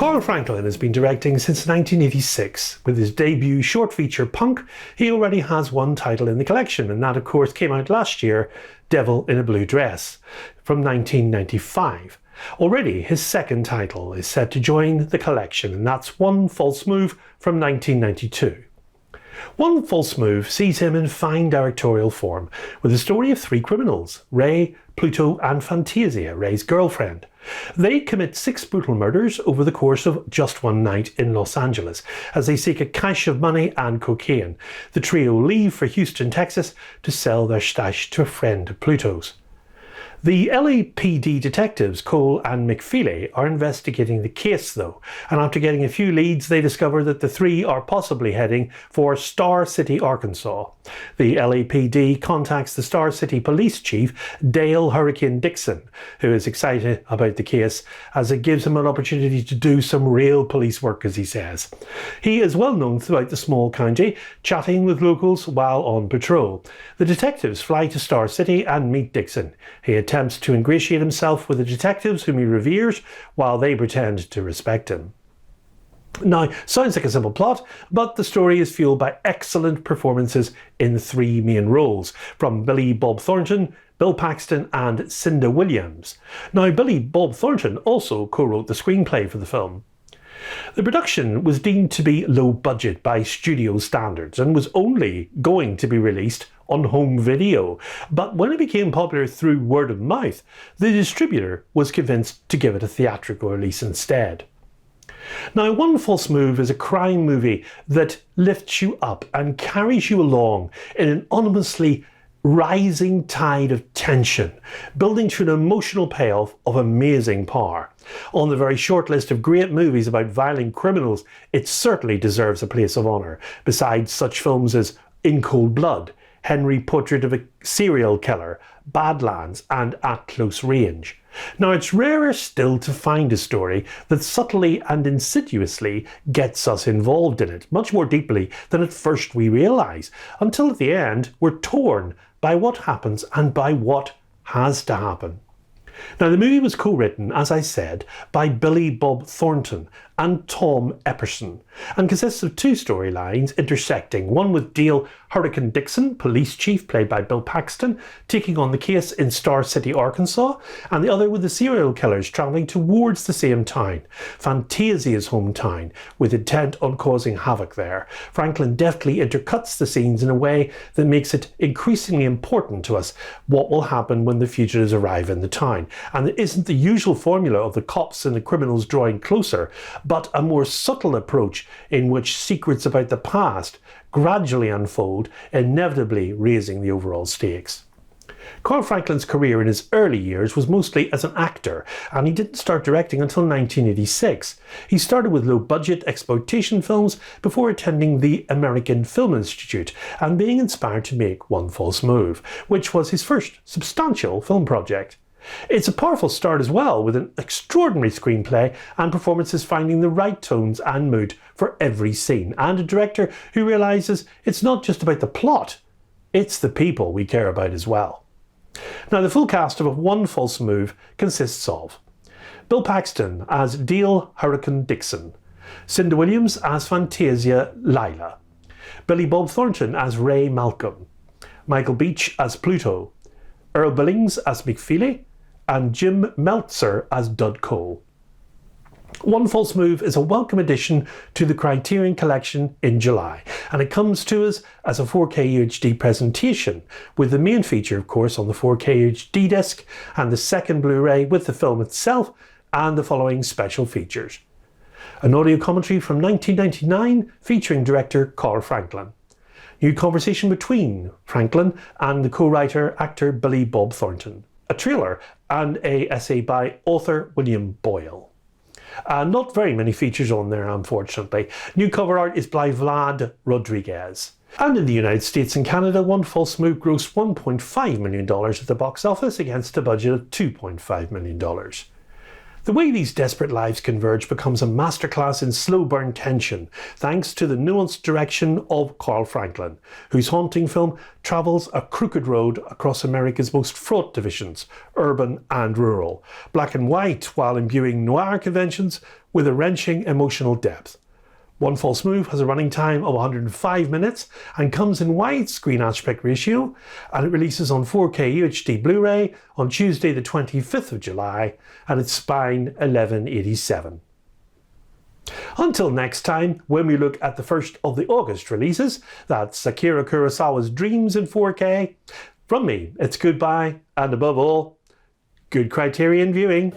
Carl Franklin has been directing since 1986. With his debut short feature Punk, he already has one title in the collection, and that of course came out last year, Devil in a Blue Dress, from 1995. Already his second title is set to join the collection, and that's One False Move from 1992. One False Move sees him in fine directorial form, with a story of three criminals, Ray, Pluto and Fantasia, Ray's girlfriend. They commit 6 brutal murders over the course of just one night in Los Angeles. As they seek a cache of money and cocaine, the trio leave for Houston, Texas to sell their stash to a friend of Pluto's. The LAPD detectives Cole and McFeely are investigating the case though, and after getting a few leads they discover that the three are possibly heading for Star City, Arkansas. The LAPD contacts the Star City police chief Dale Hurricane Dixon, who is excited about the case as it gives him an opportunity to do some real police work, as he says. He is well known throughout the small county, chatting with locals while on patrol. The detectives fly to Star City and meet Dixon. He attempts to ingratiate himself with the detectives whom he reveres while they pretend to respect him. Now, sounds like a simple plot, but the story is fueled by excellent performances in the 3 main roles, from Billy Bob Thornton, Bill Paxton and Cinda Williams. Now, Billy Bob Thornton also co-wrote the screenplay for the film. The production was deemed to be low budget by studio standards and was only going to be released on home video, but when it became popular through word of mouth, the distributor was convinced to give it a theatrical release instead. Now, One False Move is a crime movie that lifts you up and carries you along in an ominously rising tide of tension, building to an emotional payoff of amazing power. On the very short list of great movies about violent criminals, it certainly deserves a place of honour, besides such films as In Cold Blood, Henry Portrait of a Serial Killer, Badlands and At Close Range. Now, it's rarer still to find a story that subtly and insidiously gets us involved in it, much more deeply than at first we realise, until at the end we're torn by what happens and by what has to happen. Now, the movie was co-written, as I said, by Billy Bob Thornton and Tom Epperson, and consists of 2 storylines intersecting, one with Dale Hurricane Dixon, police chief played by Bill Paxton, taking on the case in Star City, Arkansas, and the other with the serial killers travelling towards the same town, Fantasia's hometown, with intent on causing havoc there. Franklin deftly intercuts the scenes in a way that makes it increasingly important to us what will happen when the fugitives arrive in the town, and it isn't the usual formula of the cops and the criminals drawing closer, but a more subtle approach in which secrets about the past gradually unfold, inevitably raising the overall stakes. Carl Franklin's career in his early years was mostly as an actor, and he didn't start directing until 1986. He started with low-budget exploitation films before attending the American Film Institute and being inspired to make One False Move, which was his first substantial film project. It's a powerful start as well, with an extraordinary screenplay and performances finding the right tones and mood for every scene, and a director who realises it's not just about the plot, it's the people we care about as well. Now, the full cast of One False Move consists of Bill Paxton as Dale Hurricane Dixon, Cinda Williams as Fantasia Lila, Billy Bob Thornton as Ray Malcolm, Michael Beach as Pluto, Earl Billings as McFeely, and Jim Meltzer as Dud Cole. One False Move is a welcome addition to the Criterion collection in July, and it comes to us as a 4K UHD presentation, with the main feature of course on the 4K UHD disc and the second Blu-ray with the film itself and the following special features. An audio commentary from 1999 featuring director Carl Franklin. New conversation between Franklin and the co-writer actor Billy Bob Thornton. A trailer and a essay by author William Boyle. Not very many features on there, unfortunately. New cover art is by Vlad Rodriguez. And in the United States and Canada, One False Move grossed $1.5 million at the box office against a budget of $2.5 million. The way these desperate lives converge becomes a masterclass in slow burn tension, thanks to the nuanced direction of Carl Franklin, whose haunting film travels a crooked road across America's most fraught divisions, urban and rural, black and white while imbuing noir conventions with a wrenching emotional depth. One False Move has a running time of 105 minutes and comes in widescreen aspect ratio, and it releases on 4K UHD Blu-ray on Tuesday the 25th of July at its spine 1187. Until next time, when we look at the first of the August releases, that's Akira Kurosawa's Dreams in 4K, from me it's goodbye and above all, good Criterion viewing.